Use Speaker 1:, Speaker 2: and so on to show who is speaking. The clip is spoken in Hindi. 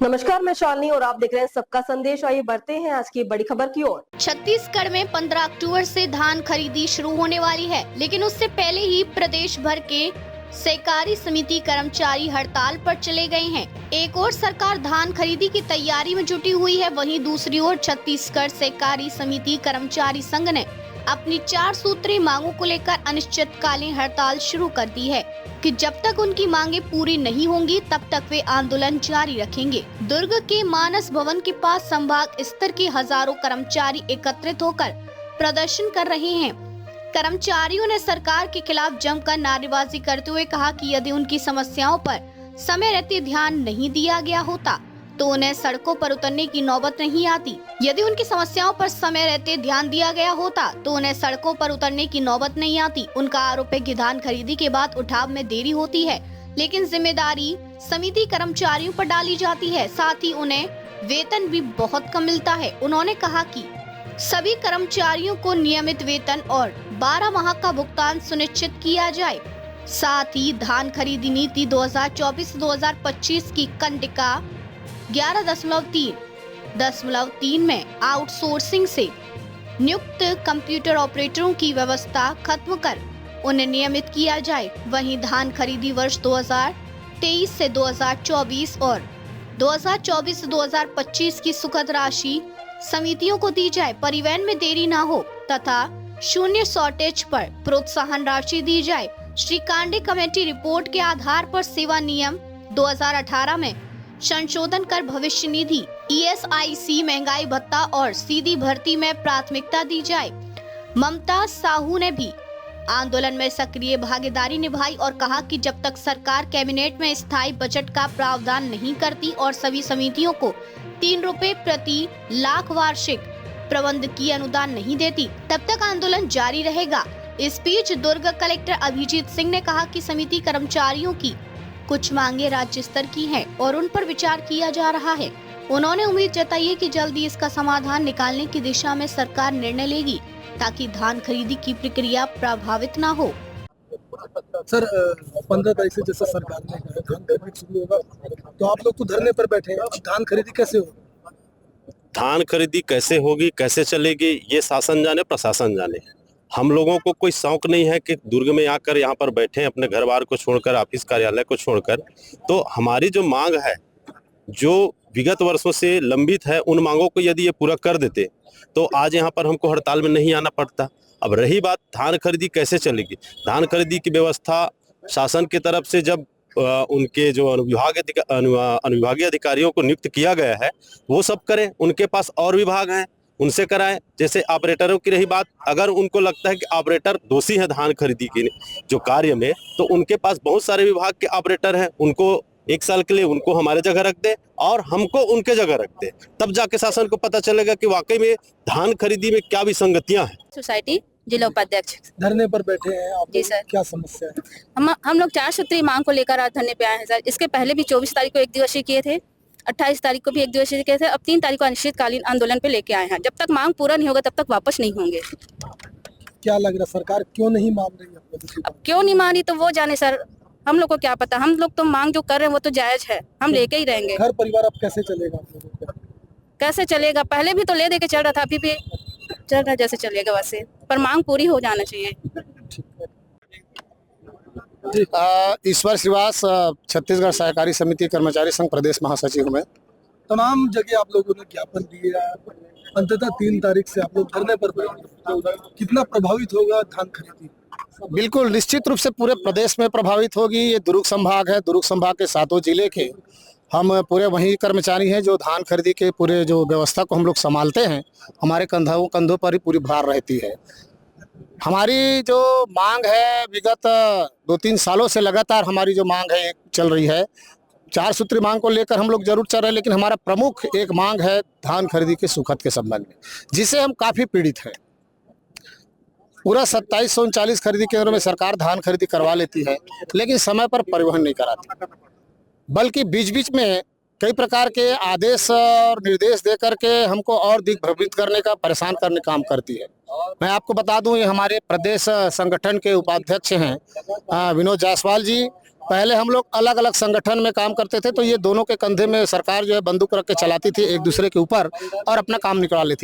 Speaker 1: नमस्कार, मैं शालिनी और आप देख रहे हैं सबका संदेश। आइए बढ़ते हैं आज की बड़ी खबर की ओर।
Speaker 2: छत्तीसगढ़ में 15 अक्टूबर से धान खरीदी शुरू होने वाली है, लेकिन उससे पहले ही प्रदेश भर के सहकारी समिति कर्मचारी हड़ताल पर चले गए हैं। एक ओर सरकार धान खरीदी की तैयारी में जुटी हुई है, वहीं दूसरी ओर छत्तीसगढ़ सहकारी समिति कर्मचारी संघ ने अपनी 4 सूत्री मांगों को लेकर अनिश्चितकालीन हड़ताल शुरू कर दी है कि जब तक उनकी मांगे पूरी नहीं होंगी तब तक वे आंदोलन जारी रखेंगे। दुर्ग के मानस भवन के पास संभाग स्तर के हजारों कर्मचारी एकत्रित होकर प्रदर्शन कर रहे हैं। कर्मचारियों ने सरकार के खिलाफ जमकर नारेबाजी करते हुए कहा कि यदि उनकी समस्याओं पर समय रहते ध्यान नहीं दिया गया होता तो उन्हें सड़कों पर उतरने की नौबत नहीं आती। यदि उनकी समस्याओं पर समय रहते ध्यान दिया गया होता तो उन्हें सड़कों पर उतरने की नौबत नहीं आती। उनका आरोप है कि धान खरीदी के बाद उठाव में देरी होती है, लेकिन जिम्मेदारी समिति कर्मचारियों पर डाली जाती है। साथ ही उन्हें वेतन भी बहुत कम मिलता है। उन्होंने कहा कि सभी कर्मचारियों को नियमित वेतन और 12 माह का भुगतान सुनिश्चित किया जाए। साथ ही धान खरीदी नीति 2024-2025 की कंडिका 11.3 में आउटसोर्सिंग से नियुक्त कंप्यूटर ऑपरेटरों की व्यवस्था खत्म कर उन्हें नियमित किया जाए। वहीं धान खरीदी वर्ष 2023 से 2024 और 2024 से 2025 की सुखद राशि समितियों को दी जाए। परिवहन में देरी न हो तथा शून्य शॉर्टेज पर प्रोत्साहन राशि दी जाए। श्री कांडे कमेटी रिपोर्ट के आधार पर सेवा नियम 2018 में संशोधन कर भविष्य निधि, ESIC, महंगाई भत्ता और सीधी भर्ती में प्राथमिकता दी जाए। ममता साहू ने भी आंदोलन में सक्रिय भागीदारी निभाई और कहा कि जब तक सरकार कैबिनेट में स्थायी बजट का प्रावधान नहीं करती और सभी समितियों को 3 रुपए प्रति लाख वार्षिक प्रबंधकीय अनुदान नहीं देती, तब तक आंदोलन जारी रहेगा। इस बीच दुर्ग कलेक्टर अभिजीत सिंह ने कहा कि समिति कर्मचारियों की कुछ मांगे राज्य स्तर की हैं और उन पर विचार किया जा रहा है। उन्होंने उम्मीद जताई है कि जल्दी इसका समाधान निकालने की दिशा में सरकार निर्णय लेगी ताकि धान खरीदी की प्रक्रिया प्रभावित न हो।
Speaker 3: सर, 15 तारीख से जैसा सरकार ने कहा धान खरीदी शुरू होगा, तो आप लोग तो धरने पर बैठे हैं। अब धान खरीदी कैसे होगी?
Speaker 4: धान खरीदी कैसे होगी, कैसे चलेगी, ये शासन जाने, प्रशासन जाने। हम लोगों को कोई शौक नहीं है कि दुर्ग में आकर यहाँ पर बैठे अपने घर बार को छोड़कर, ऑफिस कार्यालय को छोड़कर। तो हमारी जो मांग है, जो विगत वर्षों से लंबित है, उन मांगों को यदि ये पूरा कर देते तो आज यहाँ पर हमको हड़ताल में नहीं आना पड़ता। अब रही बात धान खरीदी कैसे चलेगी, धान खरीदी की व्यवस्था शासन की तरफ से जब उनके जो अनुविभागीय अधिकारियों को नियुक्त किया गया है वो सब करें। उनके पास और विभाग हैं, उनसे कराएं। जैसे ऑपरेटरों की रही बात, अगर उनको लगता है कि ऑपरेटर दोषी है धान खरीदी के जो कार्य में, तो उनके पास बहुत सारे विभाग के ऑपरेटर हैं, उनको 1 साल के लिए उनको हमारे जगह रख दे और हमको उनके जगह रख दे। तब जाके शासन को पता चलेगा कि वाकई में धान खरीदी में क्या विसंगतियां हैं।
Speaker 5: सोसाइटी जिला उपाध्यक्ष
Speaker 3: धरने पर बैठे हैं आप
Speaker 5: जी
Speaker 3: लोग,
Speaker 5: सर।
Speaker 3: क्या समस्या है?
Speaker 5: हम लोग 4 सूत्री मांग को लेकर आज धरने पे आए हैं सर। इसके पहले भी 24 तारीख को 1 दिवसीय किए थे, 28 तारीख को भी 1 दिवसीय किए थे। अब 3 तारीख को अनिश्चितकालीन आंदोलन पे लेके आए हैं। जब तक मांग पूरा नहीं होगा तब तक वापस नहीं होंगे।
Speaker 3: क्या लग रहा है सरकार क्यों नहीं मान रही है?
Speaker 5: अब क्यों नहीं मान रही तो वो जाने सर, हम लोग को क्या पता। हम लोग तो मांग जो कर रहे हैं वो तो जायज है, हम लेके ही रहेंगे।
Speaker 3: घर परिवार अब कैसे चलेगा आप लोगों का?
Speaker 5: कैसे चलेगा, पहले भी तो ले दे के चल रहा था, अभी भी चल रहा है जैसे चलेगा वैसे, पर मांग पूरी हो जाना चाहिए।
Speaker 6: ईश्वर श्रीवास, छत्तीसगढ़ सहकारी समिति कर्मचारी संघ प्रदेश महासचिव में।
Speaker 3: तमाम जगह आप लोगों ने ज्ञापन दिए, अंततः 3 तारीख से आप लोग धरने पर बैठे। कितना प्रभावित होगा धान खरीदी?
Speaker 6: बिल्कुल निश्चित रूप से पूरे प्रदेश में प्रभावित होगी। ये दुर्ग संभाग है, दुर्ग संभाग के 7 जिले के हम पूरे वही कर्मचारी हैं जो धान खरीदी के पूरे जो व्यवस्था को हम लोग संभालते हैं। हमारे कंधों पर ही पूरी भार रहती है। हमारी जो मांग है विगत 2-3 सालों से लगातार हमारी जो मांग है चल रही है। 4 सूत्री मांग को लेकर हम लोग जरूर चल रहे हैं, लेकिन हमारा प्रमुख एक मांग है धान खरीदी के सुखद के संबंध में, जिसे हम काफी पीड़ित हैं। पूरा 2739 खरीदी केंद्रों में सरकार धान खरीदी करवा लेती है, लेकिन समय पर परिवहन नहीं कराती, बल्कि बीच बीच में कई प्रकार के आदेश और निर्देश दे करके हमको और दिग्भ्रमित करने का, परेशान करने का काम करती है। मैं आपको बता दूं, ये हमारे प्रदेश संगठन के उपाध्यक्ष हैं विनोद जायसवाल जी, पहले हम लोग अलग अलग संगठन में काम करते थे, तो ये दोनों के कंधे में सरकार जो है बंदूक रख के चलाती थी एक दूसरे के ऊपर और अपना काम निकला लेती